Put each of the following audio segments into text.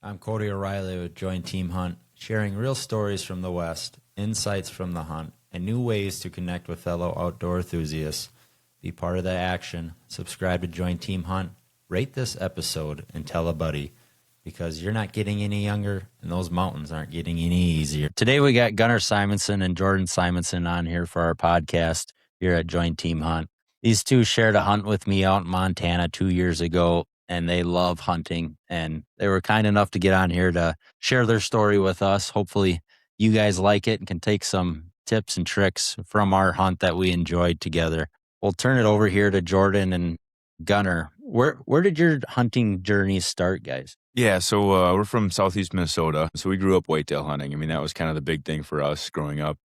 I'm Cody O'Reilly with JoinTeamHunt, sharing real stories from the West, insights from the hunt, and new ways to connect with fellow outdoor enthusiasts. Be part of the action. Subscribe to JoinTeamHunt, rate this episode, and tell a buddy, because you're not getting any younger, and those mountains aren't getting any easier. Today we got Gunnar Simonson and Jordan Simonson on here for our podcast here at JoinTeamHunt. These two shared a hunt with me out in Montana 2 years ago, and they love hunting, and they were kind enough to get on here to share their story with us. Hopefully you guys like it and can take some tips and tricks from our hunt that we enjoyed together. We'll turn it over here to Jordan and Gunnar. Where did your hunting journey start, guys? Yeah, so we're from southeast Minnesota, so we grew up whitetail hunting. I mean, that was kind of the big thing for us growing up.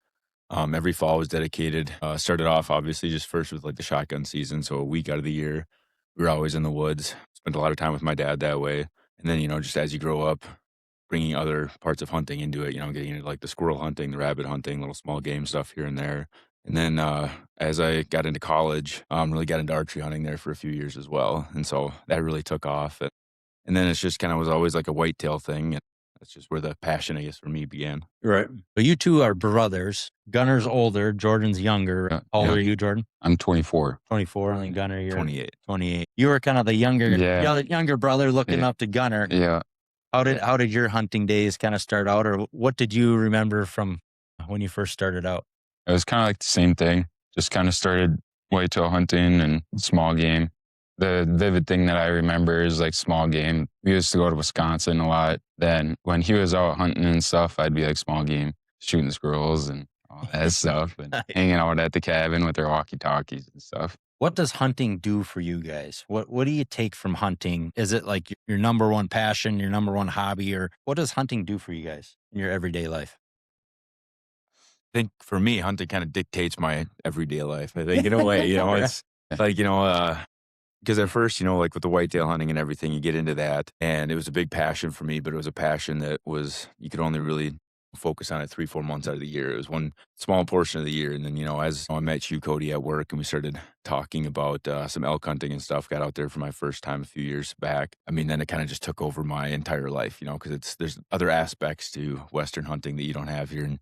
Every fall was dedicated. Started off, obviously, just first with like the shotgun season, so a week out of the year, we were always in the woods. Spent a lot of time with my dad that way. And then, just as you grow up, bringing other parts of hunting into it, getting into like the squirrel hunting, the rabbit hunting, little small game stuff here and there. And then as I got into college, really got into archery hunting there for a few years as well. And so that really took off. And then it's just kind of was always like a whitetail thing. And that's just where the passion, I guess, for me began. Right. But you two are brothers. Gunnar's older, Jordan's younger. How old are you, Jordan? I'm 24. 24, and then Gunnar, you're 28. 28. You were kind of the younger brother looking up to Gunnar. Yeah. How did your hunting days kind of start out, or what did you remember from when you first started out? It was kind of like the same thing. Just kind of started whitetail hunting and small game. The vivid thing that I remember is like small game. We used to go to Wisconsin a lot. Then when he was out hunting and stuff, I'd be like small game, shooting squirrels and all that stuff, and hanging out at the cabin with our walkie-talkies and stuff. What does hunting do for you guys? What do you take from hunting? Is it like your number one passion, your number one hobby, or what does hunting do for you guys in your everyday life? I think for me, hunting kind of dictates my everyday life. I think in a way, it's like, because at first, like with the whitetail hunting and everything, you get into that, and it was a big passion for me, but it was a passion that you could only really focus on it 3-4 months out of the year. It was one small portion of the year. And then, as I met you, Cody, at work, and we started talking about some elk hunting and stuff, got out there for my first time a few years back. I mean, then it kind of just took over my entire life, because there's other aspects to Western hunting that you don't have here in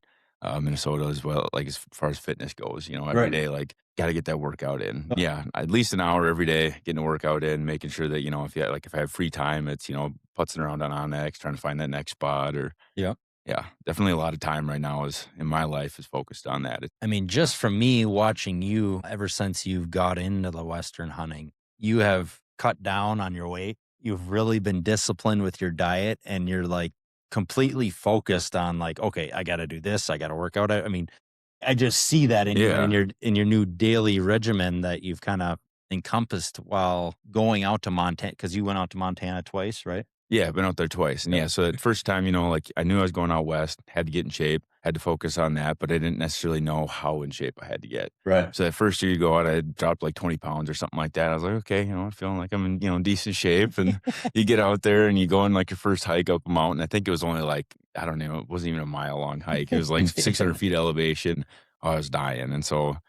Minnesota as well, like as far as fitness goes, every day, like got to get that workout in. Yeah, at least an hour every day, getting a workout in, making sure that, if I have free time, it's, putzing around on Onyx, trying to find that next spot or. Yeah, definitely a lot of time right now in my life is focused on that. I mean, just from me watching you ever since you've got into the Western hunting, you have cut down on your weight. You've really been disciplined with your diet, and you're like completely focused on like, okay, I got to do this. I got to work out. I mean, I just see that in your new daily regimen that you've kind of encompassed while going out to Montana, because you went out to Montana twice, right? Yeah, I've been out there twice. And so the first time, like I knew I was going out west, had to get in shape, had to focus on that, but I didn't necessarily know how in shape I had to get. Right. So that first year you go out, I dropped like 20 pounds or something like that. I was like, okay, I'm feeling like I'm in, decent shape. And you get out there and you go on like your first hike up a mountain. I think it was only like, I don't know, it wasn't even a mile long hike. It was like 600 feet elevation. I was dying. And so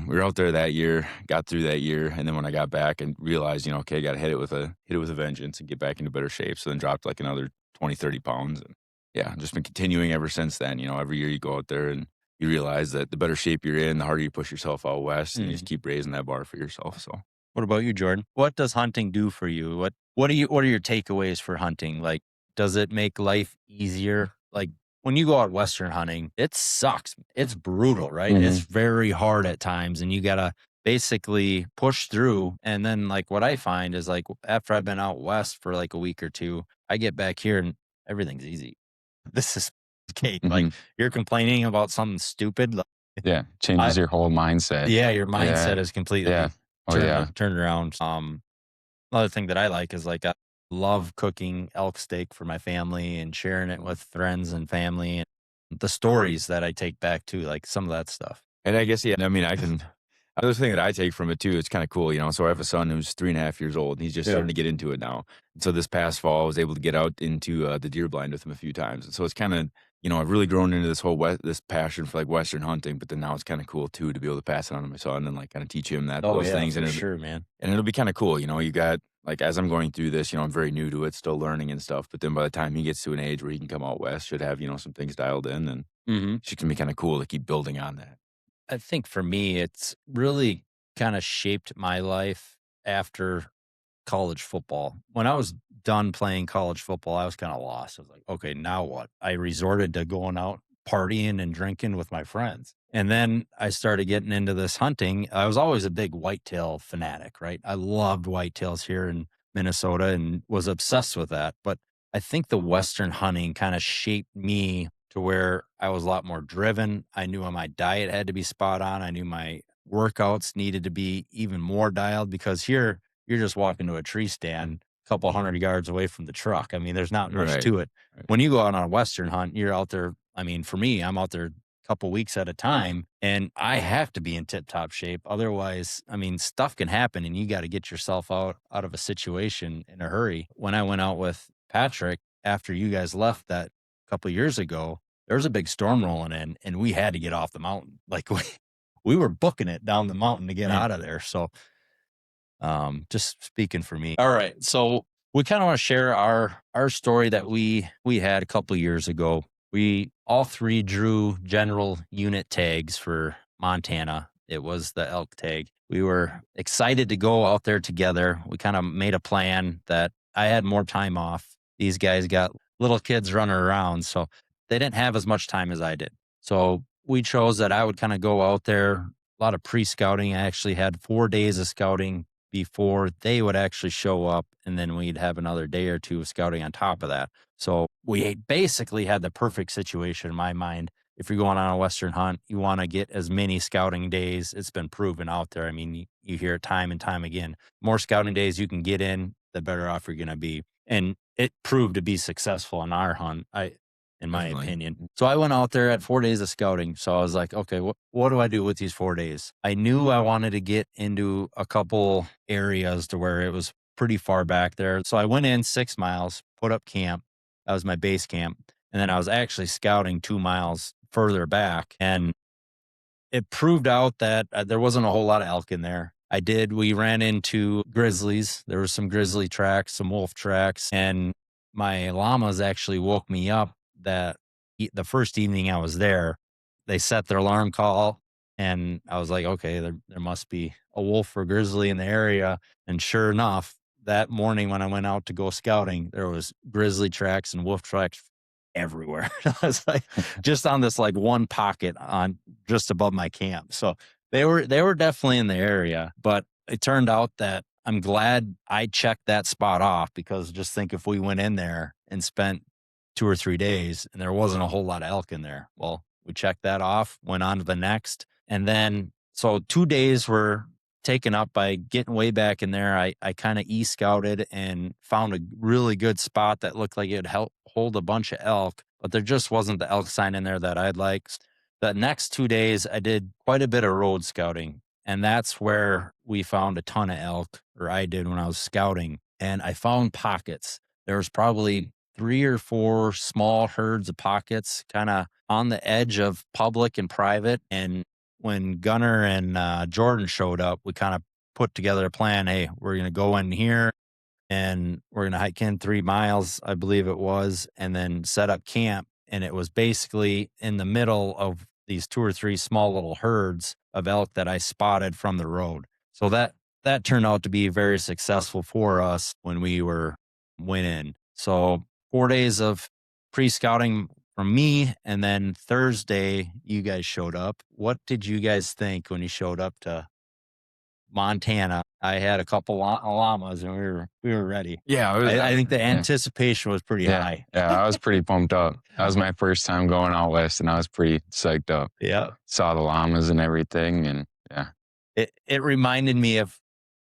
we were out there that year, got through that year, and then when I got back and realized, okay, I got to hit it with a vengeance and get back into better shape. So then dropped like another 20, 30 pounds. And yeah, just been continuing ever since then. Every year you go out there and you realize that the better shape you're in, the harder you push yourself out west, and you just keep raising that bar for yourself. So, what about you, Jordan? What does hunting do for you? What are your takeaways for hunting? Like, does it make life easier? Like, when you go out Western hunting, it sucks. It's brutal, right? Mm-hmm. It's very hard at times, and you got to basically push through. And then like what I find is like after I've been out west for like a week or two, I get back here and everything's easy. This is cake. Mm-hmm. Like you're complaining about something stupid. Like, changes your whole mindset. Yeah, your mindset is completely turned around. Another thing that I like is like love cooking elk steak for my family and sharing it with friends and family, and the stories that I take back to, like some of that stuff. And I guess, another thing that I take from it too, it's kind of cool, so I have a son who's 3.5 years old and he's just starting to get into it now. And so this past fall, I was able to get out into the deer blind with him a few times. And so it's kind of I've really grown into this whole this passion for like Western hunting, but then now it's kind of cool too to be able to pass it on to my son and like kind of teach him those things. For sure, man. And it'll be kind of cool. You got like, as I'm going through this, I'm very new to it, still learning and stuff. But then by the time he gets to an age where he can come out west, should have, some things dialed in, and it's going to be kind of cool to keep building on that. I think for me, it's really kind of shaped my life after college football. When I was done playing college football, I was kind of lost. I was like, okay, now what? I resorted to going out partying and drinking with my friends. And then I started getting into this hunting. I was always a big whitetail fanatic, right? I loved whitetails here in Minnesota and was obsessed with that. But I think the Western hunting kind of shaped me to where I was a lot more driven. I knew my diet had to be spot on. I knew my workouts needed to be even more dialed, because here you're just walking to a tree stand a couple 100 yards away from the truck. I mean, there's not much to it. Right. When you go out on a Western hunt, you're out there. I mean, for me, I'm out there a couple weeks at a time, and I have to be in tip top shape. Otherwise, I mean, stuff can happen and you got to get yourself out of a situation in a hurry. When I went out with Patrick after you guys left that couple years ago, there was a big storm rolling in and we had to get off the mountain. Like we were booking it down the mountain to get out of there. So just speaking for me. All right. So we kind of want to share our story that we had a couple years ago. We all three drew general unit tags for Montana. It was the elk tag. We were excited to go out there together. We kind of made a plan that I had more time off. These guys got little kids running around, so they didn't have as much time as I did. So we chose that I would kind of go out there, a lot of pre-scouting. I actually had 4 days of scouting before they would actually show up, and then we'd have another day or two of scouting on top of that. So we basically had the perfect situation in my mind. If you're going on a Western hunt, you want to get as many scouting days. It's been proven out there. I mean, you hear it time and time again. More scouting days you can get in, the better off you're going to be. And it proved to be successful on our hunt, in my opinion. So I went out there at 4 days of scouting. So I was like, okay, what do I do with these 4 days? I knew I wanted to get into a couple areas to where it was pretty far back there. So I went in 6 miles, put up camp. That was my base camp. And then I was actually scouting 2 miles further back. And it proved out that there wasn't a whole lot of elk in there. We ran into grizzlies. There was some grizzly tracks, some wolf tracks, and my llamas actually woke me up that the first evening I was there. They set their alarm call, and I was like, okay, there must be a wolf or grizzly in the area. And sure enough, that morning when I went out to go scouting, there was grizzly tracks and wolf tracks everywhere. I was like, just on this like one pocket on just above my camp. So they were definitely in the area, but it turned out that I'm glad I checked that spot off, because just think if we went in there and spent 2 or 3 days and there wasn't a whole lot of elk in there. Well, we checked that off, went on to the next. And then, so 2 days were taken up by getting way back in there. I kind of e-scouted and found a really good spot that looked like it would hold a bunch of elk, but there just wasn't the elk sign in there that I'd like. The next 2 days, I did quite a bit of road scouting, and that's where we found a ton of elk, or I did when I was scouting, and I found pockets. There was probably 3 or 4 small herds of pockets kind of on the edge of public and private. And when Gunnar and Jordan showed up, we kind of put together a plan. Hey, we're going to go in here and we're going to hike in 3 miles, I believe it was, and then set up camp. And it was basically in the middle of these 2 or 3 small little herds of elk that I spotted from the road. So that turned out to be very successful for us when we went in. So 4 days of pre-scouting from me, and then Thursday you guys showed up. What did you guys think when you showed up to Montana? I had a couple llamas and we were ready. Yeah, I think the anticipation was pretty high. Yeah, I was pretty pumped up. That was my first time going out west, and I was pretty psyched up. Yeah, saw the llamas and everything, and yeah, it reminded me of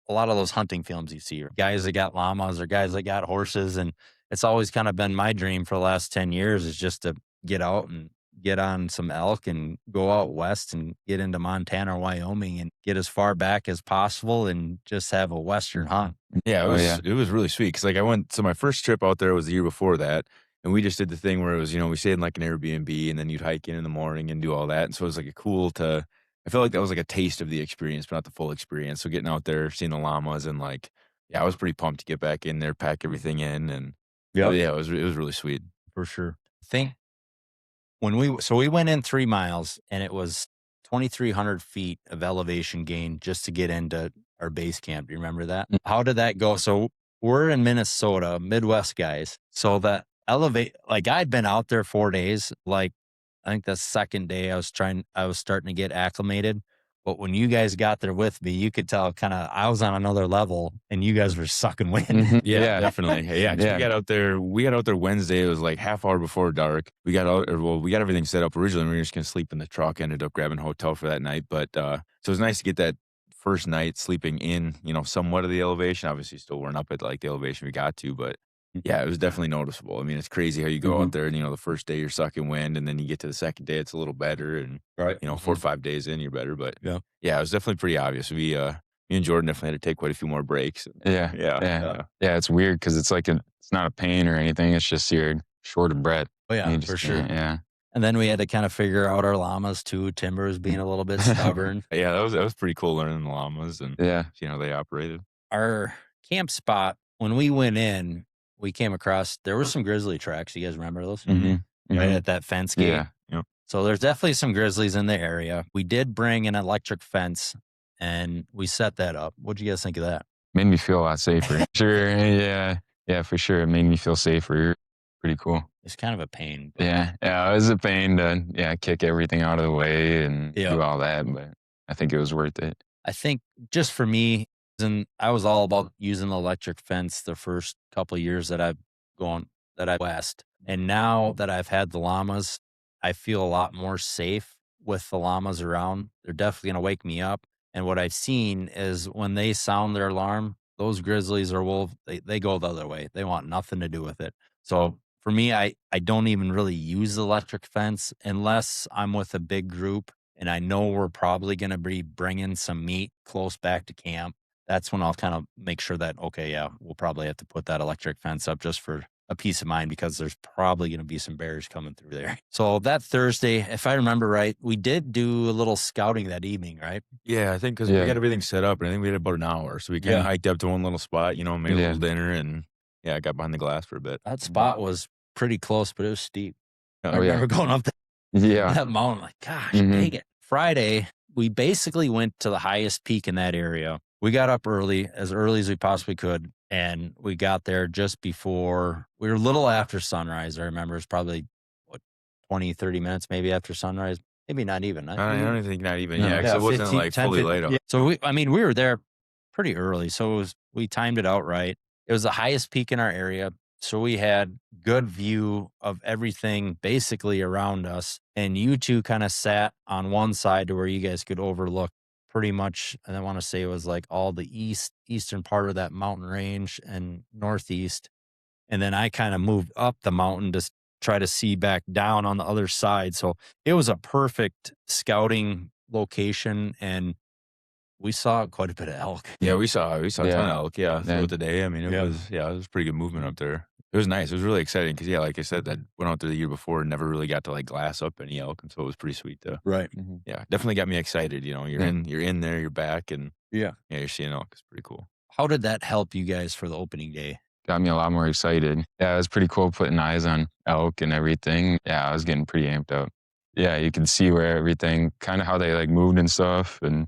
a lot of those hunting films you see, guys that got llamas or guys that got horses. And it's always kind of been my dream for the last 10 years is just to get out and get on some elk and go out west and get into Montana or Wyoming and get as far back as possible and just have a Western hunt. Yeah, it was really sweet. Cause like so my first trip out there was the year before that. And we just did the thing where it was, we stayed in like an Airbnb and then you'd hike in the morning and do all that. And so it was like I felt like that was like a taste of the experience, but not the full experience. So getting out there, seeing the llamas and like, yeah, I was pretty pumped to get back in there, pack everything in. And yeah, it was really sweet. For sure. I think we went in 3 miles and it was 2,300 feet of elevation gain just to get into our base camp. Do you remember that? How did that go? So we're in Minnesota, Midwest guys. So that I'd been out there 4 days. Like, I think the second day I was starting to get acclimated. But when you guys got there with me, you could tell I was on another level and you guys were sucking wind. Yeah, definitely. Yeah. We got out there Wednesday. It was like half hour before dark. We got everything set up. Originally, we were just going to sleep in the truck. Ended up grabbing a hotel for that night. But so it was nice to get that first night sleeping in, somewhat of the elevation. Obviously, still weren't up at like the elevation we got to, but yeah, it was definitely noticeable. I mean, it's crazy how you go out there and, the first day you're sucking wind and then you get to the second day, it's a little better. And, 4 or 5 days in, you're better. But yeah, it was definitely pretty obvious. Me and Jordan definitely had to take quite a few more breaks. Yeah. It's weird because it's like it's not a pain or anything. It's just you're short of breath. Oh, yeah, for sure. Yeah. And then we had to kind of figure out our llamas too. Timbers being a little bit stubborn. Yeah, that was pretty cool learning the llamas and seeing how they operated. Our camp spot, when we went in, we came across, there were some grizzly tracks. You guys remember those? Right at that fence gate. Yeah. So there's definitely some grizzlies in the area. We did bring an electric fence and we set that up. What'd you guys think of that? Made me feel a lot safer. Sure. Yeah, for sure. It made me feel safer. Pretty cool. It's kind of a pain. Yeah, it was a pain to kick everything out of the way and do all that, but I think it was worth it. I think just for me, and I was all about using the electric fence the first couple of years that I west. And now that I've had the llamas, I feel a lot more safe with the llamas around. They're definitely going to wake me up. And what I've seen is when they sound their alarm, those grizzlies or wolves, they go the other way. They want nothing to do with it. So for me, I don't even really use the electric fence unless I'm with a big group and I know we're probably going to be bringing some meat close back to camp. That's when I'll kind of make sure that, we'll probably have to put that electric fence up just for a peace of mind because there's probably going to be some bears coming through there. So that Thursday, if I remember right, we did do a little scouting that evening, right? Yeah, I think because we got everything set up and I think we had about an hour. So we kind of hiked up to one little spot, made a little dinner and I got behind the glass for a bit. That spot was pretty close, but it was steep. I remember going up that mountain like, gosh, dang it. Friday, we basically went to the highest peak in that area. We got up as early as we possibly could, and we got there just before, we were a little after sunrise. I remember it was probably, 20, 30 minutes maybe after sunrise. Maybe not even. I don't think not even, because it wasn't 15, like 10, fully light up. Yeah. So, we were there pretty early, so we timed it out right. It was the highest peak in our area, so we had good view of everything basically around us, and you two kind of sat on one side to where you guys could overlook pretty much, and I want to say it was like all the eastern part of that mountain range and northeast. And then I kind of moved up the mountain to try to see back down on the other side. So it was a perfect scouting location and we saw quite a bit of elk. Yeah, we saw a ton of elk, throughout the day. I mean, it was pretty good movement up there. It was nice. It was really exciting because, like I said, that went out there the year before and never really got to like glass up any elk, and so it was pretty sweet though. Right. Yeah, definitely got me excited. You're in there, you're back, and you're seeing elk. It's pretty cool. How did that help you guys for the opening day? Got me a lot more excited. Yeah, it was pretty cool putting eyes on elk and everything. Yeah, I was getting pretty amped up. Yeah, you could see where everything, kind of how they like moved and stuff, and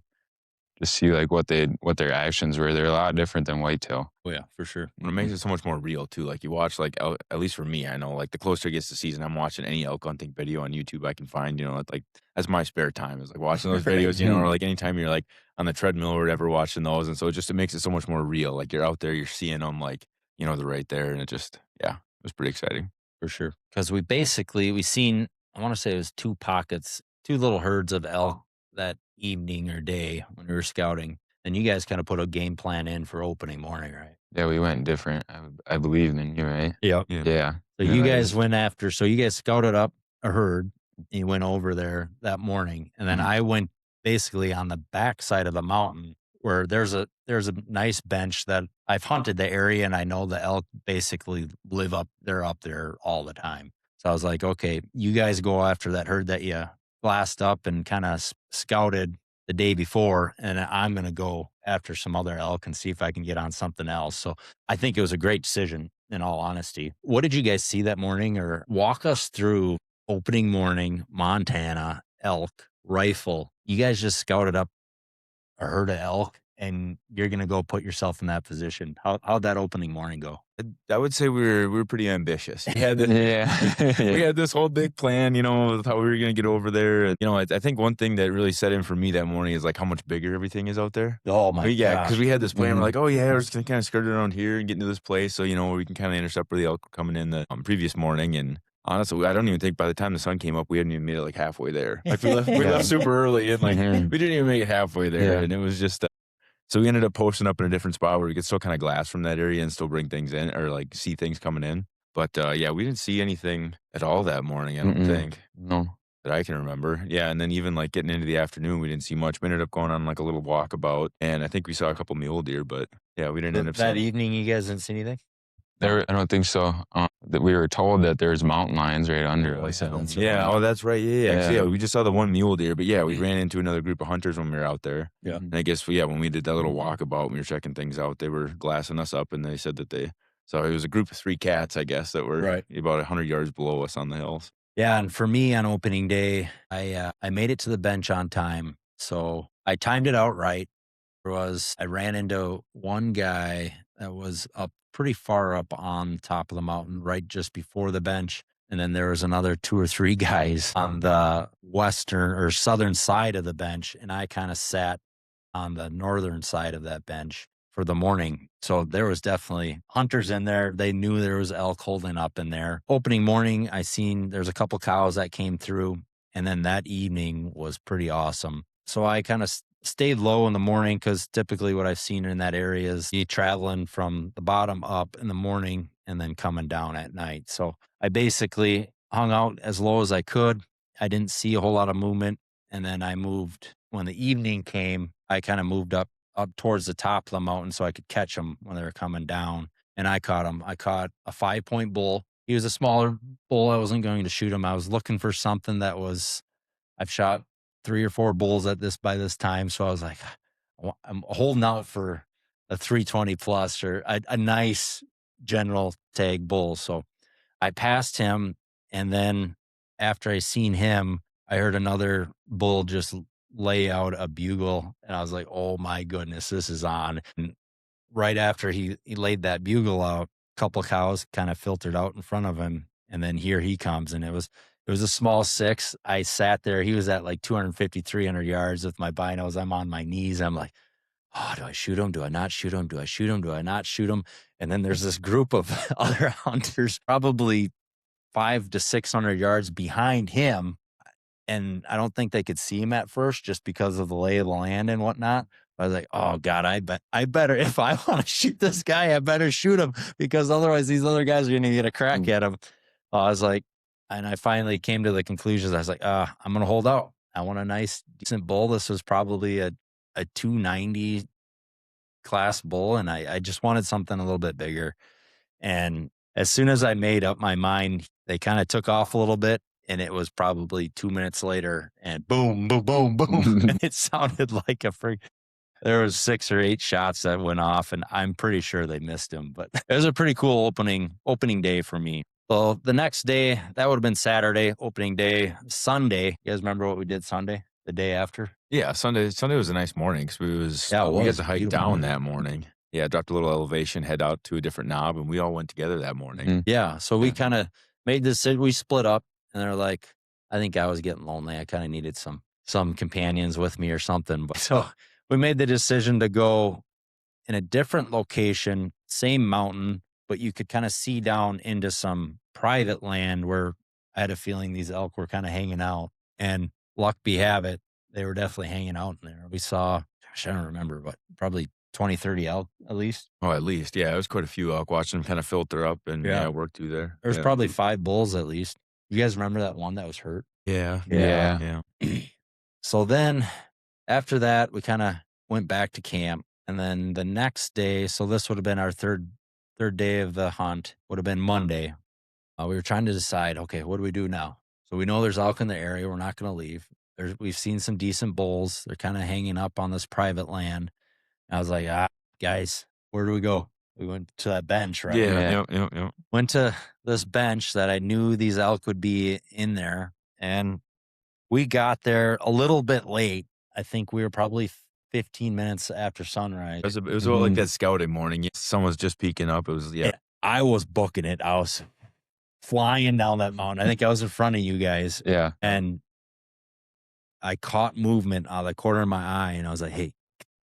just see like what their actions were. They're a lot different than whitetail. Oh yeah, for sure. And it makes it so much more real too. Like you watch like elk, at least for me, I know like the closer it gets to season, I'm watching any elk hunting video on YouTube I can find. Like that's my spare time is like watching those videos. Or like anytime you're like on the treadmill or whatever watching those, and so it makes it so much more real. Like you're out there, you're seeing them like they're right there, and it was pretty exciting for sure. Because we seen, I want to say it was two little herds of elk that evening or day when we were scouting, and you guys kind of put a game plan in for opening morning, right? Yeah, we went different, I believe, than you, right? Yeah. So you guys went after, so you guys scouted up a herd, and you went over there that morning, and then I went basically on the back side of the mountain where there's a nice bench that I've hunted the area, and I know the elk basically they're up there all the time. So I was like, okay, you guys go after that herd that you glassed up and kind of scouted the day before, and I'm going to go after some other elk and see if I can get on something else. So I think it was a great decision, in all honesty. What did you guys see that morning, or walk us through opening morning, Montana, elk, rifle? You guys just scouted up a herd of elk, and you're going to go put yourself in that position. How'd that opening morning go? I would say we were pretty ambitious. We had Yeah. we had this whole big plan, you know, with how we were going to get over there. You know, I think one thing that really set in for me that morning is like how much bigger everything is out there. Oh my Yeah, gosh. because we had this plan. We're like, oh yeah, we're just gonna kind of skirt around here and get into this place, so you know we can kind of intercept where the elk were coming in the previous morning. And honestly, I don't even think by the time the sun came up, we hadn't even made it like halfway there. Like we left super early, and like Mhm. we didn't even make it halfway there, Yeah. and it was just. So we ended up posting up in a different spot where we could still kind of glass from that area and still bring things in or like see things coming in. But yeah, we didn't see anything at all that morning. I don't think No. that I can remember. Yeah, and then even like getting into the afternoon, we didn't see much. We ended up going on like a little walkabout, and I think we saw a couple mule deer, but yeah, we didn't end up That seeing. evening, you guys didn't see anything? I don't think so. That we were told that there's mountain lions right under us. Yeah, oh, that's right. Yeah. 'Cause, Yeah. yeah, we just saw the one mule deer, but yeah, we ran into another group of hunters when we were out there. Yeah. And I guess, yeah, when we did that little walkabout, we were checking things out, they were glassing us up, and they said that so it was a group of 3 cats, I guess, that were Right. about 100 yards below us on the hills. Yeah, and for me on opening day, I made it to the bench on time, so I timed it out right. I ran into one guy that was up pretty far up on top of the mountain, right just before the bench, and then there was another 2 or 3 guys on the western or southern side of the bench, and I kind of sat on the northern side of that bench for the morning. So there was definitely hunters in there. They knew there was elk holding up in there. Opening morning, there's a couple cows that came through, and then that evening was pretty awesome. So I kind of stayed low in the morning, because typically what I've seen in that area is you traveling from the bottom up in the morning and then coming down at night. So I basically hung out as low as I could. I didn't see a whole lot of movement. And then I moved when the evening came. I kind of moved up towards the top of the mountain so I could catch them when they were coming down. And I caught them. I caught a 5-point bull. He was a smaller bull. I wasn't going to shoot him. I was looking for something I've shot 3 or 4 bulls by this time. So I was like, I'm holding out for a 320 plus or a nice general tag bull. So I passed him. And then after I seen him, I heard another bull just lay out a bugle. And I was like, oh my goodness, this is on. And right after he laid that bugle out, a couple of cows kind of filtered out in front of him. And then here he comes. And it was a small 6. I sat there. He was at like 250, 300 yards with my binos. I'm on my knees. I'm like, oh, do I shoot him? Do I not shoot him? Do I shoot him? Do I not shoot him? And then there's this group of other hunters, probably 500 to 600 yards behind him. And I don't think they could see him at first just because of the lay of the land and whatnot. I was like, oh God, I better, if I want to shoot this guy, I better shoot him, because otherwise these other guys are going to get a crack at him. I was like, and I finally came to the conclusion. I was like, I'm going to hold out. I want a nice, decent bull. This was probably a 290 class bull. And I just wanted something a little bit bigger. And as soon as I made up my mind, they kind of took off a little bit. And it was probably 2 minutes later, and boom, boom, boom, boom. And it sounded like there was 6 or 8 shots that went off, and I'm pretty sure they missed him. But it was a pretty cool opening day for me. So the next day, that would have been Saturday, opening day. Sunday, you guys remember what we did Sunday, the day after? Yeah, Sunday was a nice morning because we got to hike down that morning. Yeah, dropped a little elevation, head out to a different knob, and we all went together that morning. Yeah, so we kind of made this. We split up, and they're like, I think I was getting lonely. I kind of needed some companions with me or something. But so we made the decision to go in a different location, same mountain, but you could kind of see down into some private land where I had a feeling these elk were kind of hanging out. And luck be have it, they were definitely hanging out in there. We saw, gosh, I don't remember, but probably 20, 30 elk at least. Oh, at least. Yeah, it was quite a few elk, watching them kind of filter up and work through there. There's probably 5 bulls at least. You guys remember that one that was hurt? Yeah. So then after that, we kind of went back to camp. And then the next day, so this would have been our third day of the hunt, would have been Monday. We were trying to decide, okay, what do we do now? So we know there's elk in the area. We're not going to leave. We've seen some decent bulls. They're kind of hanging up on this private land. I was like, guys, where do we go? We went to that bench, right? Yeah. Went to this bench that I knew these elk would be in there. And we got there a little bit late. I think we were probably 15 minutes after sunrise. It was about like that scouting morning. Sun was just peeking up. It was, I was booking it. I was flying down that mountain. I think I was in front of you guys. Yeah. And I caught movement out of the corner of my eye, and I was like, hey,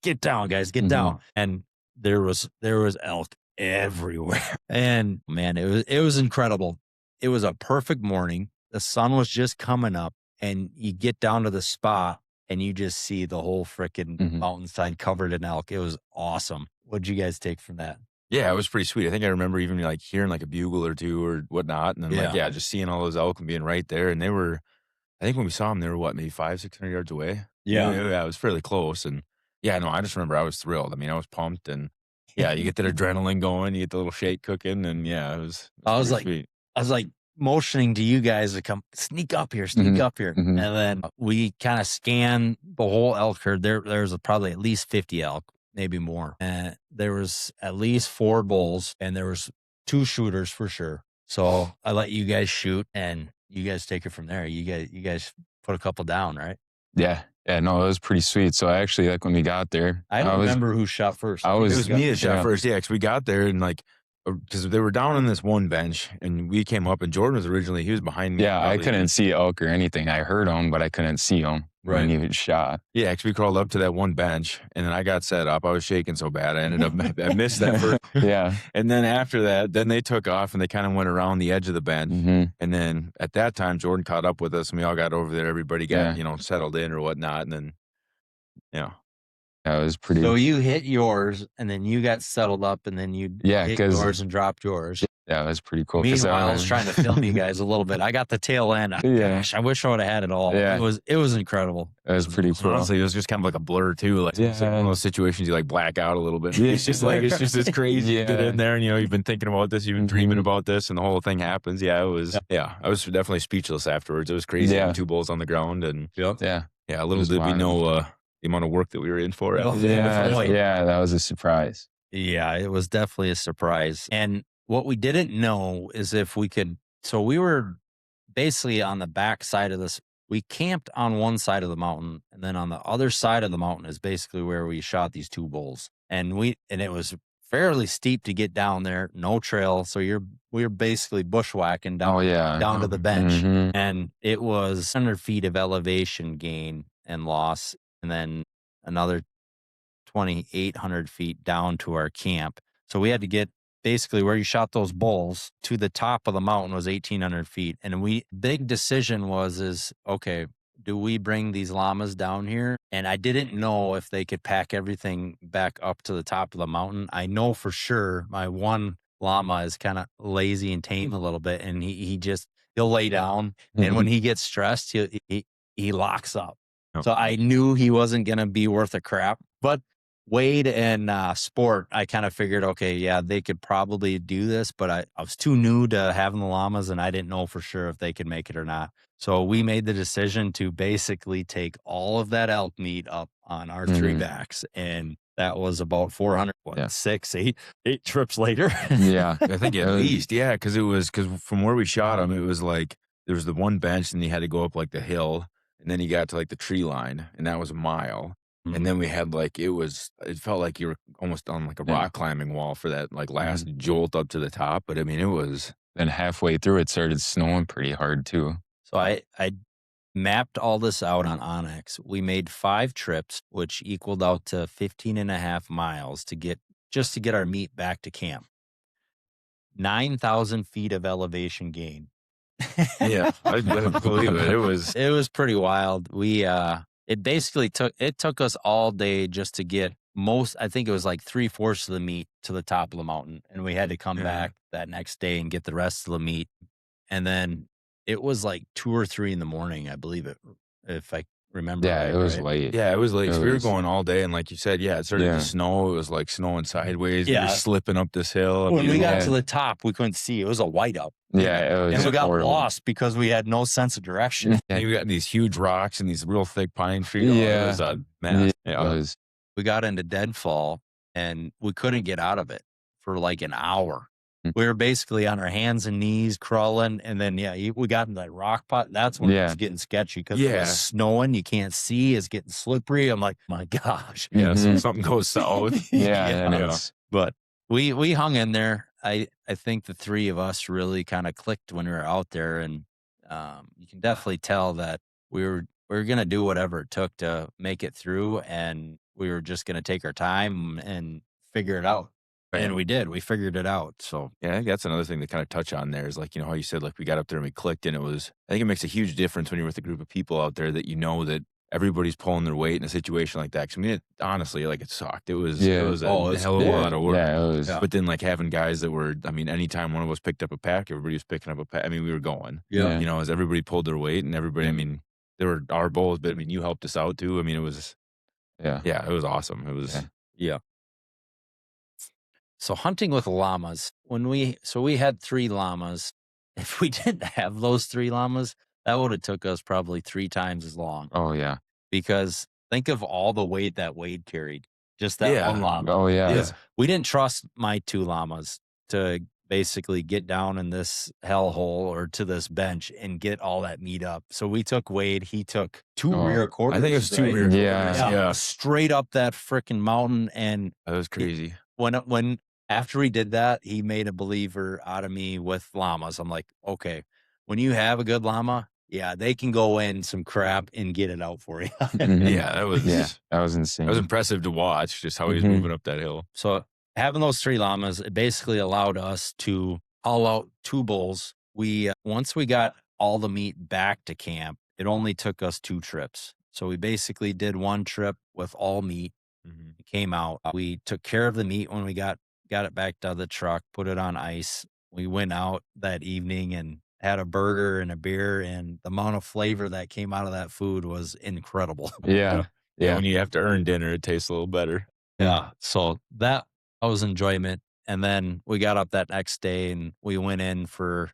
get down, guys, get down. And there was elk everywhere. And man, it was incredible. It was a perfect morning. The sun was just coming up, and you get down to the spot and you just see the whole freaking mountainside covered in elk. It was awesome. What'd you guys take from that? Yeah, it was pretty sweet. I think I remember even like hearing like a bugle or two or whatnot. And then just seeing all those elk and being right there. And they were, I think when we saw them, they were what, maybe 500-600 yards away? Yeah, it was fairly close. And I just remember I was thrilled. I mean, I was pumped, and you get that adrenaline going, you get the little shake cooking, and it was sweet. I was like motioning to you guys to come sneak up here. And then we kind of scanned the whole elk herd. There's probably at least 50 elk, maybe more. And there was at least 4 bulls, and there was 2 shooters for sure. So I let you guys shoot, and you guys take it from there. You guys put a couple down, right? Yeah. Yeah, no, it was pretty sweet. So actually, like when we got there, I don't remember who shot first. It was me that shot first. Yeah, because we got there and like, because they were down on this one bench, and we came up, and Jordan he was behind me. Yeah, I couldn't see elk or anything. I heard them, but I couldn't see them when he was shot. Yeah, because we crawled up to that one bench, and then I got set up. I was shaking so bad, I ended up, I missed that first. Yeah. And then after that, then they took off, and they kind of went around the edge of the bench. And then at that time, Jordan caught up with us, and we all got over there. Everybody got, settled in or whatnot. And then, That was pretty. So you hit yours, and then you got settled up, and then you hit yours and dropped yours. Yeah, it was pretty cool. Meanwhile, I was trying to film you guys a little bit. I got the tail end. Gosh, I wish I would have had it all. Yeah. It was incredible. It was pretty cool. Honestly, it was just kind of like a blur too. Like, it's like one of those situations you like black out a little bit. It's just it's crazy. You get in there, and you've been thinking about this, you've been dreaming about this, and the whole thing happens. Yeah, it was. Yeah, I was definitely speechless afterwards. It was crazy. Yeah. 2 bulls on the ground, and little did we know the amount of work that we were in for. That was a surprise. Yeah, it was definitely a surprise. And what we didn't know is if we could. So we were basically on the back side of this. We camped on one side of the mountain, and then on the other side of the mountain is basically where we shot these 2 bulls. And it was fairly steep to get down there, no trail. So we were basically bushwhacking down to the bench. And it was 100 feet of elevation gain and loss, and then another 2,800 feet down to our camp. So we had to get basically where you shot those bulls to the top of the mountain was 1,800 feet. And big decision was, okay, do we bring these llamas down here? And I didn't know if they could pack everything back up to the top of the mountain. I know for sure my one llama is kind of lazy and tame a little bit, and he'll lay down. And when he gets stressed, he locks up. So I knew he wasn't going to be worth a crap. But Wade and Sport, I kind of figured, okay, yeah, they could probably do this, but I was too new to having the llamas, and I didn't know for sure if they could make it or not. So we made the decision to basically take all of that elk meat up on our 3 backs, and that was about 400, 6, 8 trips later. Yeah, I think at least, because from where we shot them, it was like there was the one bench, and you had to go up like the hill, and then you got to like the tree line, and that was a mile. And then we had like, it felt like you were almost on like a rock climbing wall for that like last jolt up to the top. But I mean, it was. Then halfway through, it started snowing pretty hard too. So I mapped all this out on Onyx. We made 5 trips, which equaled out to 15.5 miles to get our meat back to camp. 9,000 feet of elevation gain. Yeah, I believe it. It was pretty wild. It basically took us all day just to get I think it was like 3/4 of the meat to the top of the mountain. And we had to come back that next day and get the rest of the meat. And then it was like 2 or 3 in the morning, I believe it, if I remember Yeah, right, it was right? late. Yeah, it was late. It So we were was- going all day, and like you said, it started Yeah. to snow. It was like snowing sideways. We Yeah. were slipping up this hill. When we got Yeah. to the top, we couldn't see. It was a whiteout. Yeah, it was And we got horrible. lost because we had no sense of direction. And we got these huge rocks and these real thick pine trees. Yeah. It was a mess. It Yeah. was. We got into deadfall and we couldn't get out of it for like an hour. Mm. We were basically on our hands and knees crawling. And then, we got in that rock pot. That's when it was getting sketchy because it Yeah. was snowing. You can't see. It's getting slippery. I'm like, my gosh. Yeah, so Mhm. something goes south. Yeah, and Yeah. it's But we hung in there. I think the three of us really kind of clicked when we were out there. And you can definitely tell that we were going to do whatever it took to make it through. And we were just going to take our time and figure it out. Right. And we did. We figured it out. So Yeah, I think that's another thing to kind of touch on there is like, how you said, like we got up there and we clicked and I think it makes a huge difference when you're with a group of people out there that that everybody's pulling their weight in a situation like that. Cause I mean, honestly, like it sucked. It was a hell of a lot of work. Yeah, it was. But then like having guys that were, anytime one of us picked up a pack, everybody was picking up a pack. We were going, Yeah. as everybody pulled their weight and everybody, there were our bowls, but you helped us out too. It was, it was awesome. It was, So hunting with llamas, we had 3 llamas. If we didn't have those 3 llamas, that would have took us probably 3 times as long. Oh yeah. Because think of all the weight that Wade carried, just that one llama. Oh yeah. Because we didn't trust my 2 llamas to basically get down in this hellhole or to this bench and get all that meat up. So we took Wade. He took 2 rear quarters. I think it was 2 right? rear Yeah. quarters. Yeah, straight up that freaking mountain. And That was crazy. when after he did that, he made a believer out of me with llamas. I'm like, okay, when you have a good llama, they can go in some crap and get it out for you. Mhm. Yeah, that was that was insane. That was impressive to watch, just how he was Mhm. moving up that hill. So having those 3 llamas, it basically allowed us to haul out 2 bulls. We once we got all the meat back to camp, it only took us 2 trips. So we basically did 1 trip with all meat. It came out. We took care of the meat when we got it back to the truck, put it on ice. We went out that evening and had a burger and a beer, and the amount of flavor that came out of that food was incredible. Yeah. Yeah, when you have to earn dinner, it tastes a little better. Yeah. So that was enjoyment. And then we got up that next day and we went in for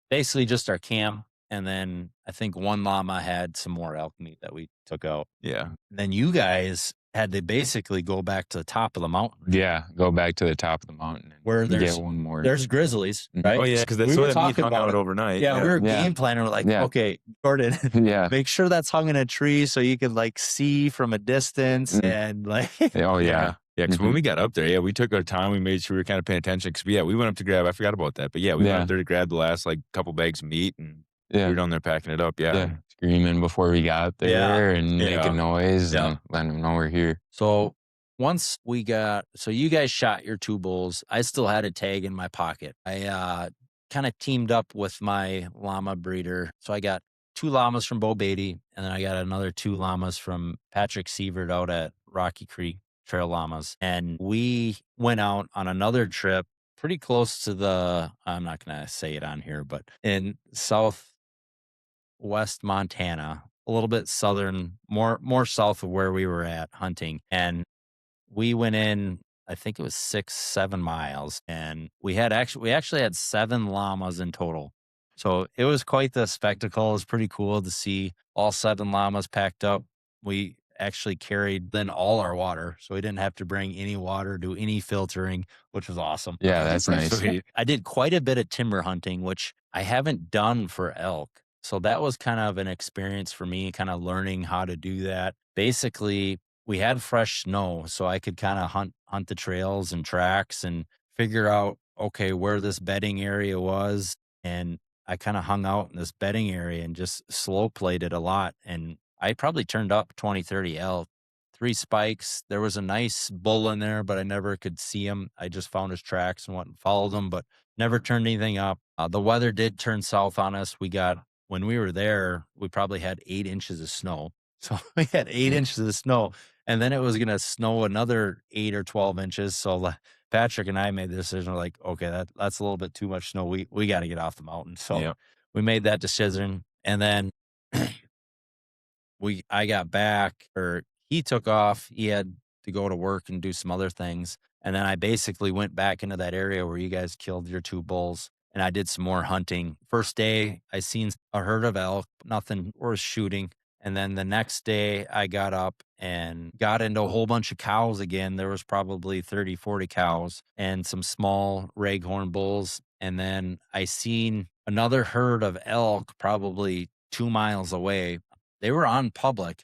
basically just our camp. And then I think 1 llama had some more elk meat that we took out. Yeah. Then you guys had to basically go back to the top of the mountain. Yeah. Go back to the top of the mountain and Where there's get 1 more. There's grizzlies, right? Oh, yeah, because that's We were what that meat talking hung about out it. overnight. Yeah, we were Yeah. game planning. We're like, Yeah. okay, Jordan, Yeah. make sure that's hung in a tree so you can like see from a distance and like. Oh yeah. Yeah, because when Mhm. we got up there, we took our time. We made sure we were kind of paying attention. Because, we went up to grab, I forgot about that. But, we went Yeah. up there to grab the last, couple bags of meat. And we Yeah. were down there packing it up. Yeah. Screaming before we got there and making noise and letting them know we're here. So once we so you guys shot your 2 bulls. I still had a tag in my pocket. I kind of teamed up with my llama breeder. So I got 2 llamas from Bo Beatty, and then I got another 2 llamas from Patrick Sievert out at Rocky Creek Trail Llamas. And we went out on another trip pretty close to I'm not going to say it on here, but in southwest Montana, a little bit southern, more south of where we were at hunting. And we went in, I think it was 6-7 miles, and we actually had 7 llamas in total. So it was quite the spectacle. It was pretty cool to see all 7 llamas packed up. We actually carried then all our water, so we didn't have to bring any water, do any filtering, which was awesome. Yeah, that's nice. Sweet. I did quite a bit of timber hunting, which I haven't done for elk. So that was kind of an experience for me, kind of learning how to do that. Basically, we had fresh snow, so I could kind of hunt the trails and tracks and figure out, okay, where this bedding area was. And I kind of hung out in this bedding area and just slow played it a lot. And I probably turned up 20, 30 elk, 3 spikes. There was a nice bull in there, but I never could see him. I just found his tracks and went and followed them, but never turned anything up. The weather did turn south on us. When we were there, we probably had 8 inches of snow. So we had 8 inches of snow, and then it was going to snow another 8 or 12 inches. So Patrick and I made the decision, like, okay, that's a little bit too much snow. We got to get off the mountain. So we made that decision. And then I got back, or he took off. He had to go to work and do some other things. And then I basically went back into that area where you guys killed your 2 bulls, and I did some more hunting. First day, I seen a herd of elk, nothing worth shooting. And then the next day, I got up and got into a whole bunch of cows again. There was probably 30, 40 cows and some small raghorn bulls. And then I seen another herd of elk probably 2 miles away. They were on public.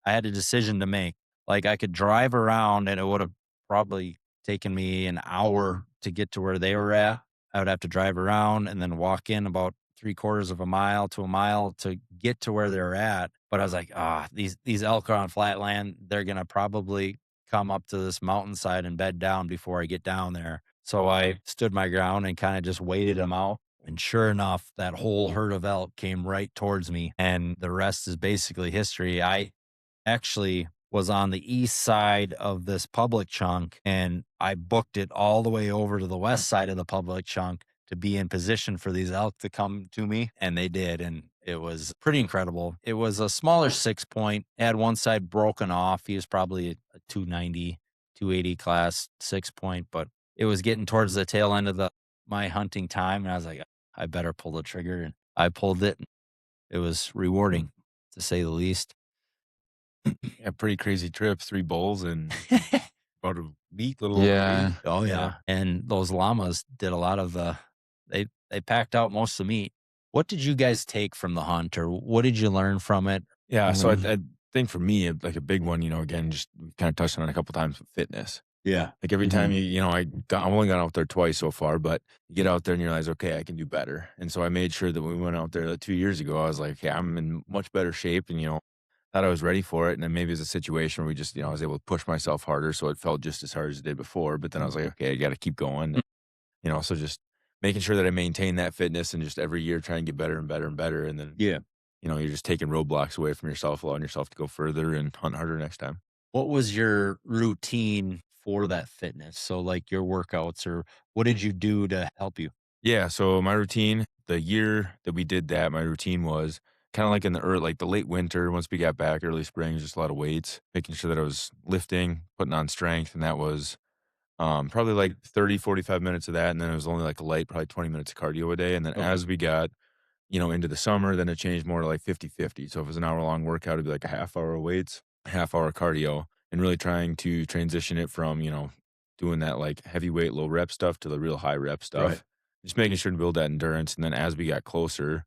I had a decision to make. Like, I could drive around and it would have probably taken me an hour to get to where they were at. I would have to drive around and then walk in about 3/4 of a mile to a mile to get to where they're at. But I was like, these elk are on flat land. They're going to probably come up to this mountainside and bed down before I get down there. So I stood my ground and kind of just waited them out. And sure enough, that whole herd of elk came right towards me. And the rest is basically history. I actually was on the east side of this public chunk, and I booked it all the way over to the west side of the public chunk to be in position for these elk to come to me. And they did. And it was pretty incredible. It was a smaller 6-point. It had one side broken off. He was probably a 290, 280 class 6-point, but it was getting towards the tail end of my hunting time. And I was like, I better pull the trigger. And I pulled it. It was rewarding, to say the least. Yeah, pretty crazy trip. 3 bulls and about a week, little Yeah. over a week. Oh yeah. And those llamas did a lot of they packed out most of the meat. What did you guys take from the hunt, or what did you learn from it? Yeah, so I think for me, like a big one, again, just kind of touched on it a couple times with fitness. Yeah. Like every time I've only gone out there twice so far, but you get out there and you realize, okay, I can do better. And so I made sure that when we went out there 2 years ago, I was like, yeah, I'm in much better shape, and thought I was ready for it. And then maybe it's a situation where we just, I was able to push myself harder, so it felt just as hard as it did before. But then I was like, okay, I got to keep going. So just making sure that I maintain that fitness and just every year try and get better and better and better. And then, Yeah. you're just taking roadblocks away from yourself, allowing yourself to go further and hunt harder next time. What was your routine for that fitness? So like your workouts, or what did you do to help you? Yeah. So my routine, the year that we did that, my routine was kind of like in the late winter, once we got back, early spring, just a lot of weights, making sure that I was lifting, putting on strength. And that was probably like 30, 45 minutes of that. And then it was only like a light, probably 20 minutes of cardio a day. And then as we got, into the summer, then it changed more to like 50-50. So if it was an hour-long workout, it'd be like a half hour of weights, half hour cardio, and really trying to transition it from, doing that like heavyweight, low rep stuff to the real high rep stuff. Right. Just making sure to build that endurance. And then as we got closer,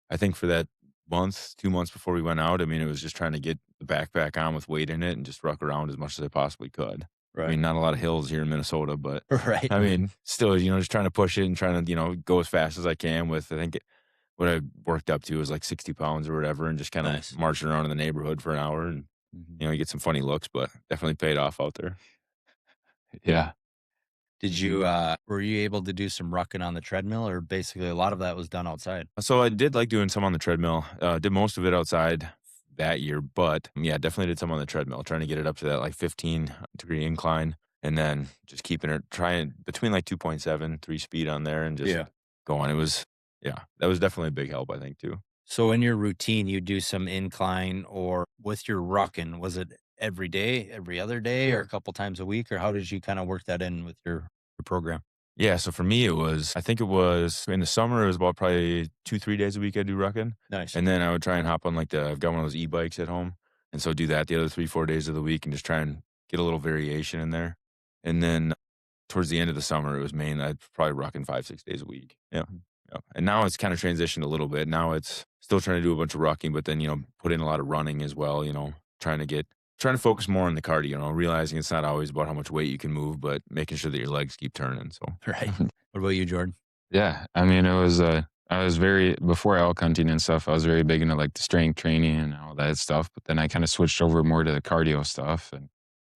I think for that 2 months before we went out, it was just trying to get the backpack on with weight in it and just ruck around as much as I possibly could. Right. Not a lot of hills here in Minnesota, but Right. still, just trying to push it and trying to, go as fast as I can with, what I worked up to was like 60 pounds or whatever, and just kind of Nice. marching around in the neighborhood for an hour. And, you get some funny looks, but definitely paid off out there. Yeah. Did you were you able to do some rucking on the treadmill, or basically a lot of that was done outside? So I did like doing some on the treadmill. Did most of it outside that year, but yeah, definitely did some on the treadmill, trying to get it up to that like 15-degree incline, and then just keeping it, trying between like 2.7, 3 speed on there, and just going. It was, that was definitely a big help, I think, too. So in your routine, you do some incline, or with your rucking, was it every day, every other day, or a couple times a week, or how did you kind of work that in with your program? Yeah, so for me, I think it was in the summer, it was about probably 2-3 days a week I do rucking. Nice. And then I would try and hop on I've got one of those e-bikes at home. And so do that the other 3-4 days of the week and just try and get a little variation in there. And then towards the end of the summer, it was I'd probably rucking 5-6 days a week. Yeah. Yeah. And now it's kind of transitioned a little bit. Now it's still trying to do a bunch of rucking, but then, put in a lot of running as well, trying to focus more on the cardio, realizing it's not always about how much weight you can move, but making sure that your legs keep turning. So, Right. What about you, Jordan? Yeah. It was, I was before elk hunting and stuff, I was very big into like the strength training and all that stuff. But then I kind of switched over more to the cardio stuff, and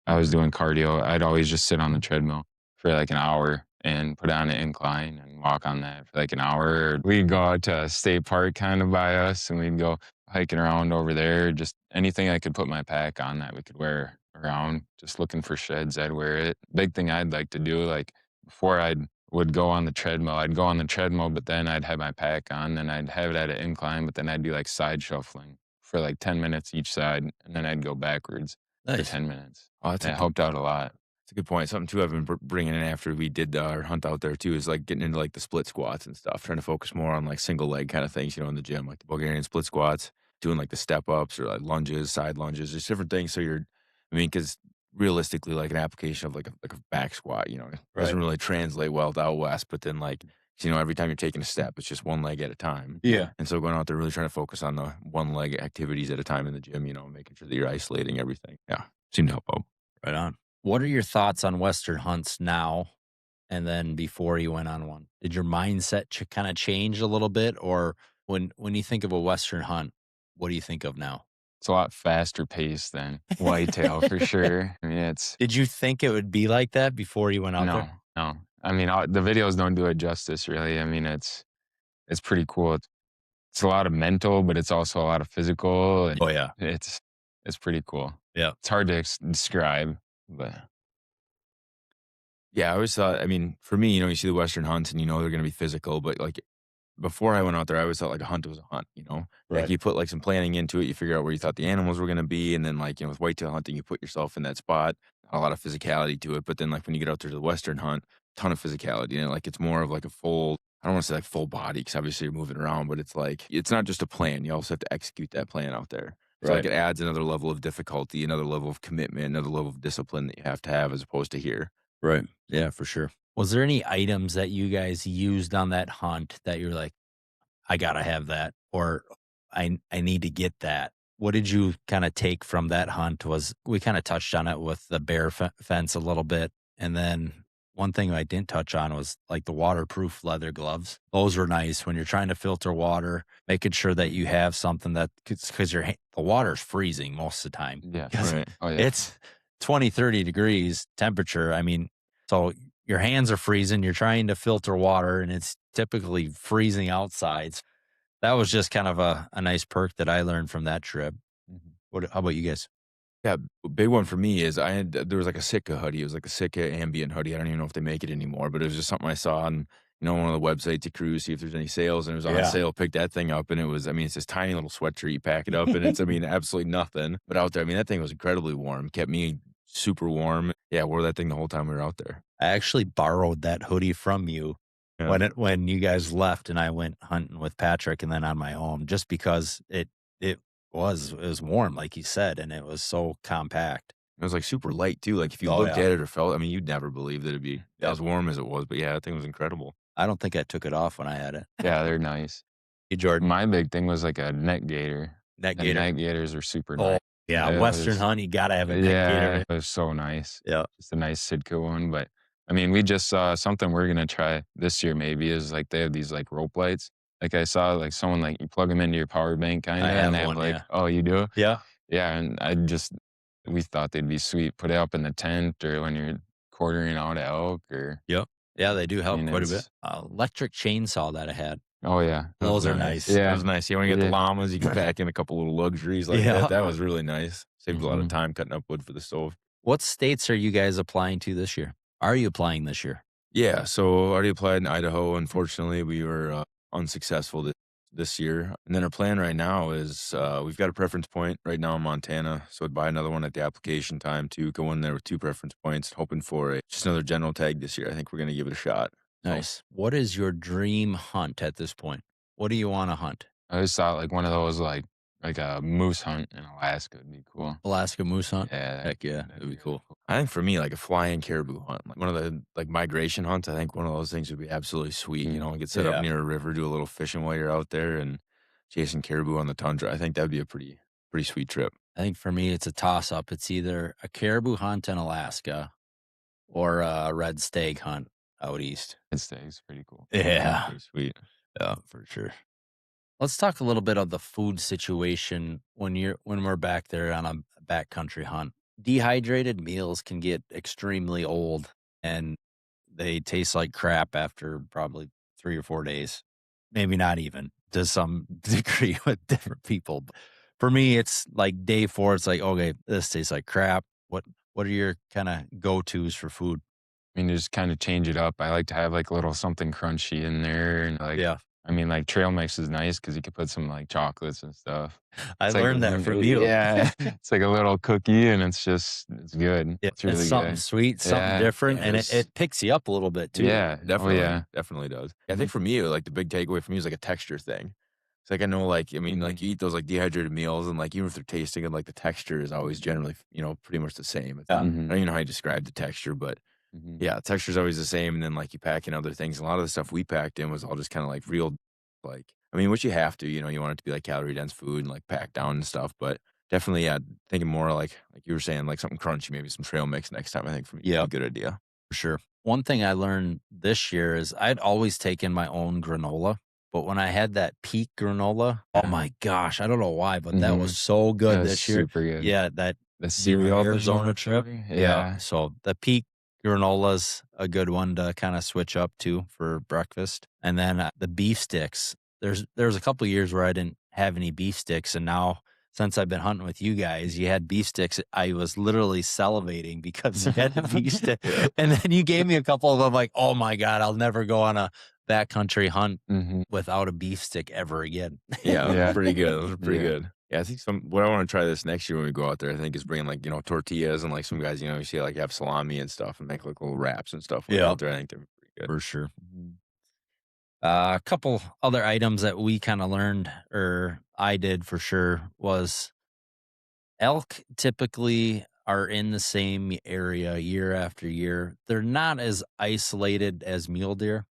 I was doing cardio. I'd always just sit on the treadmill for like an hour and put on an incline and walk on that for like an hour. We'd go out to a state park kind of by us, and we'd go hiking around over there. Just anything I could put my pack on that we could wear around, just looking for sheds, I'd wear it. Big thing I'd like to do, like before I would go on the treadmill, I'd go on the treadmill, but then I'd have my pack on, and I'd have it at an incline, but then I'd do like side shuffling for like 10 minutes each side, and then I'd go backwards for Nice. 10 minutes. Oh, that's It helped out a lot. That's a good point. Something too I've been bringing in after we did our hunt out there too is like getting into like the split squats and stuff, trying to focus more on like single leg kind of things, in the gym, like the Bulgarian split squats, doing like the step ups or like lunges, side lunges, just different things. So because realistically, like an application of like a back squat, it doesn't Right. really translate well to out west, but then like, every time you're taking a step, it's just one leg at a time. Yeah. And so going out there, really trying to focus on the one leg activities at a time in the gym, making sure that you're isolating everything. Yeah. Seemed to help out. Right on. What are your thoughts on Western hunts now and then before you went on one? Did your mindset kind of change a little bit? Or when you think of a Western hunt, what do you think of now? It's a lot faster paced than whitetail for sure. I mean, it's Did you think it would be like that before you went out there? no. I mean, the videos don't do it justice, really. I mean, it's pretty cool. It's a lot of mental, but it's also a lot of physical. And Oh, yeah. it's pretty cool. Yeah. It's hard to describe, but Yeah, I always thought, for me, you see the Western hunts and they're going to be physical, but like before I went out there, I always thought like a hunt was a hunt, Right. Like you put like some planning into it, you figure out where you thought the animals were going to be. And then like, with whitetail hunting, you put yourself in that spot, a lot of physicality to it. But then like when you get out there to the Western hunt, ton of physicality. Like it's more of like a full, I don't want to say like full body because obviously you're moving around, but it's like, it's not just a plan. You also have to execute that plan out there. So like Right. it adds another level of difficulty, another level of commitment, another level of discipline that you have to have as opposed to here. Right. Yeah, for sure. Was there any items that you guys used on that hunt that you're like, I gotta have that, or I need to get that? What did you kind of take from that hunt? We kind of touched on it with the bear fence a little bit, and then one thing I didn't touch on was like the waterproof leather gloves. Those were nice when you're trying to filter water, making sure that you have something that because the water's freezing most of the time. yeah. 'Cause Right. Oh, yeah. It's 20, 30 degrees temperature. So your hands are freezing. You're trying to filter water, and it's typically freezing outsides. That was just kind of a nice perk that I learned from that trip. How about you guys? Yeah, a big one for me is there was like a Sitka hoodie. It was like a Sitka ambient hoodie. I don't even know if they make it anymore, but it was just something I saw on, one of the websites to cruise, see if there's any sales, and it was on Yeah. sale. Picked that thing up, and it was, it's this tiny little sweatshirt. You pack it up, and it's, absolutely nothing. But out there, that thing was incredibly warm. Kept me super warm. Yeah, wore that thing the whole time we were out there. I actually borrowed that hoodie from you Yeah. when you guys left, and I went hunting with Patrick, and then on my own, just because it was warm, like you said, and it was so compact. It was like super light too. Like if you Oh, looked yeah. at it or felt, you'd never believe that it'd be Yep. as warm as it was. But yeah, that thing was incredible. I don't think I took it off when I had it. Yeah, they're nice. Hey, Jordan, My big thing was like a neck gator. neck The gator. neck gators are super Oh, nice. yeah, It Western was- hunt, you gotta have a neck Yeah, gator. it was so nice. Yeah. Just a nice Sitka one. But we just saw something we're gonna try this year. Maybe is like they have these like rope lights. Like I saw like someone like you plug them into your power bank kind of, I have and they have one, like, yeah. oh, you do? Yeah. Yeah, and we thought they'd be sweet. Put it up in the tent or when you're quartering out elk or. Yeah, they do help quite a bit. it's- Electric chainsaw that I had. Oh yeah, Those are nice. That Yeah. was nice. You want to get the Yeah. llamas, you can pack in a couple little luxuries like Yeah. that. That was really nice. Saved a lot of Mhm. time cutting up wood for the stove. What states are you guys applying to this year? Are you applying this year? Yeah, so already applied in Idaho. Unfortunately, we were unsuccessful this year. And then our plan right now is we've got a preference point right now in Montana. So I'd buy another one at the application time to go in there with 2 preference points, hoping for just another general tag this year. I think we're going to give it a shot. So, Nice. What is your dream hunt at this point? What do you want to hunt? I just thought like one of those like a moose hunt in Alaska would be cool. Alaska moose hunt? Yeah, Heck yeah, that'd be cool. I think for me, like a flying caribou hunt, like one of the like migration hunts, I think one of those things would be absolutely sweet. Get set Yeah. up near a river, do a little fishing while you're out there and chasing caribou on the tundra. I think that'd be a pretty sweet trip. I think for me, it's a toss up. It's either a caribou hunt in Alaska or a red stag hunt out east. It stays pretty cool. Yeah. Pretty sweet. Yeah, for sure. Let's talk a little bit of the food situation when we're back there on a backcountry hunt. Dehydrated meals can get extremely old and they taste like crap after probably 3 or 4 days. Maybe not even to some degree with different people. But for me, it's like day 4, it's like, okay, this tastes like crap. What are your kind of go-tos for food? Just kind of change it up. I like to have like a little something crunchy in there and like Yeah. I mean, like trail mix is nice because you could put some like chocolates and stuff. I It's like learned that from you. Yeah, it's like a little cookie, and it's good. Yeah, It's really something good. sweet, something Yeah, different, and yes. it picks you up a little bit too. Yeah. Definitely. Oh yeah. Definitely does. I think for me, like the big takeaway for me is like a texture thing. It's like I know, like I mean, like you eat those like dehydrated meals, and like even if they're tasting good, like the texture is always generally, pretty much the same. Yeah. I don't even know how you describe the texture, but yeah, the texture's always the same. And then like you pack in other things. A lot of the stuff we packed in was all just kind of like real, like I mean, which you have to, you want it to be like calorie dense food and like packed down and stuff. But definitely, yeah, thinking more like you were saying, like something crunchy, maybe some trail mix next time. I think for me, Yeah. a good idea for sure. One thing I learned this year is I'd always taken my own granola, but when I had that peak granola, oh my gosh, I don't know why, but that was so good That's this year. super good. Yeah, that The cereal Arizona trip. Yeah. So the peak granola's a good one to kind of switch up to for breakfast. And then the beef sticks. There's a couple years where I didn't have any beef sticks, and now since I've been hunting with you guys, you had beef sticks. I was literally salivating because you had the beef stick. And then you gave me a couple of them, like, oh my God, I'll never go on a backcountry hunt without a beef stick ever again. Yeah, those Yeah. are pretty good. Those are pretty Yeah. good. Yeah, I think what I want to try this next year when we go out there, I think is bringing like, tortillas and like some guys, you see like have salami and stuff and make like little wraps and stuff when we're Yeah. out there. I think they're pretty good. For sure. A couple other items that we kind of learned, or I did for sure, was elk typically are in the same area year after year. They're not as isolated as mule deer.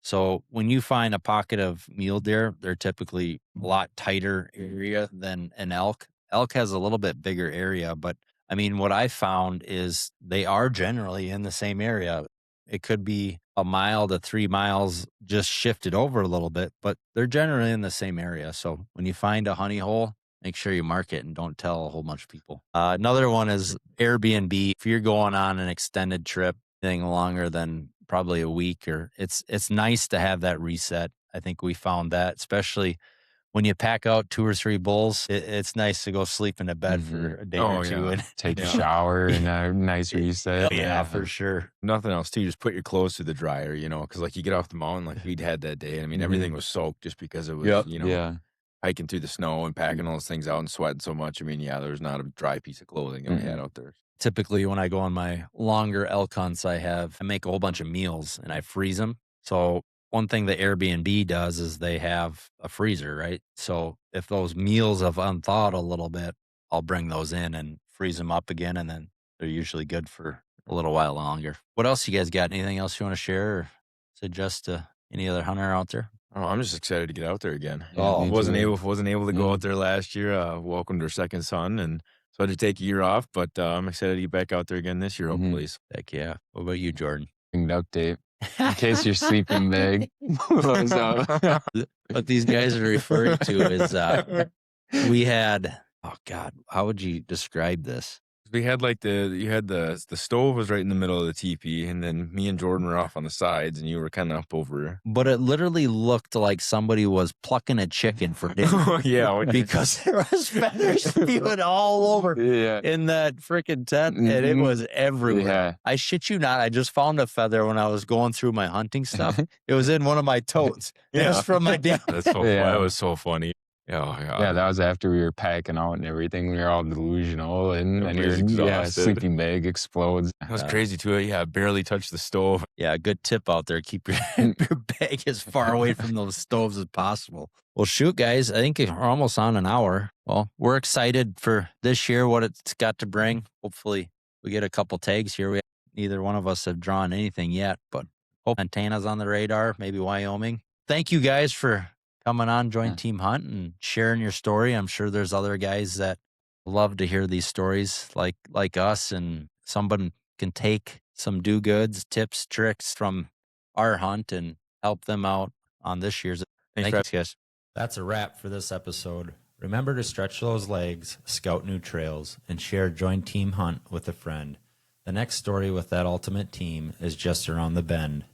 So when you find a pocket of mule deer, they're typically a lot tighter area than an elk. Elk has a little bit bigger area, but I mean, what I found is they are generally in the same area. It could be a mile to 3 miles just shifted over a little bit, but they're generally in the same area. So when you find a honey hole, make sure you mark it and don't tell a whole bunch of people. Another one is Airbnb. If you're going on an extended trip, anything longer than probably a week, or it's nice to have that reset. I think we found that, especially when you pack out 2 or 3 bulls, it's nice to go sleep in a bed for a day or two and take a shower and a nice reset. Yeah, for sure. Nothing else too. Just put your clothes to the dryer, because like you get off the mountain, like we'd had that day. I mean, everything was soaked just because it was, hiking through the snow and packing all those things out and sweating so much. I mean, yeah, there's not a dry piece of clothing that we had out there. Typically, when I go on my longer elk hunts, I make a whole bunch of meals and I freeze them. So one thing the Airbnb does is they have a freezer, right? So if those meals have unthawed a little bit, I'll bring those in and freeze them up again, and then they're usually good for a little while longer. What else you guys got? Anything else you want to share or suggest to any other hunter out there? Oh, I'm just excited to get out there again. Yeah, me wasn't too. able to go out there last year. Welcomed our second son, and so I had to take a year off. But I'm excited to get back out there again this year, hopefully. Heck yeah. What about you, Jordan? Bring duct tape in case you're sleeping big. What these guys are referring to is we had, oh God, how would you describe this? We had like the stove was right in the middle of the teepee, and then me and Jordan were off on the sides, and you were kind of up over. But it literally looked like somebody was plucking a chicken for dinner. Yeah, because there was feathers spewing all over in that freaking tent, and it was everywhere. Yeah. I shit you not. I just found a feather when I was going through my hunting stuff. It was in one of my totes. It was from my dad. That's so funny. That was so funny. Oh, yeah, that was after we were packing out and everything. We were all delusional, and your sleeping bag explodes. That was crazy too. Yeah, barely touched the stove. Yeah, good tip out there. Keep your bag as far away from those stoves as possible. Well, shoot, guys, I think we're almost on an hour. Well, we're excited for this year, what it's got to bring. Hopefully, we get a couple tags here. Neither one of us have drawn anything yet, but hope Montana's on the radar, maybe Wyoming. Thank you guys for coming on Join Team Hunt and sharing your story. I'm sure there's other guys that love to hear these stories like us, and someone can take some do-goods, tips, tricks from our hunt and help them out on this year's. Thanks, guys. That's a wrap for this episode. Remember to stretch those legs, scout new trails, and share Join Team Hunt with a friend. The next story with that ultimate team is just around the bend.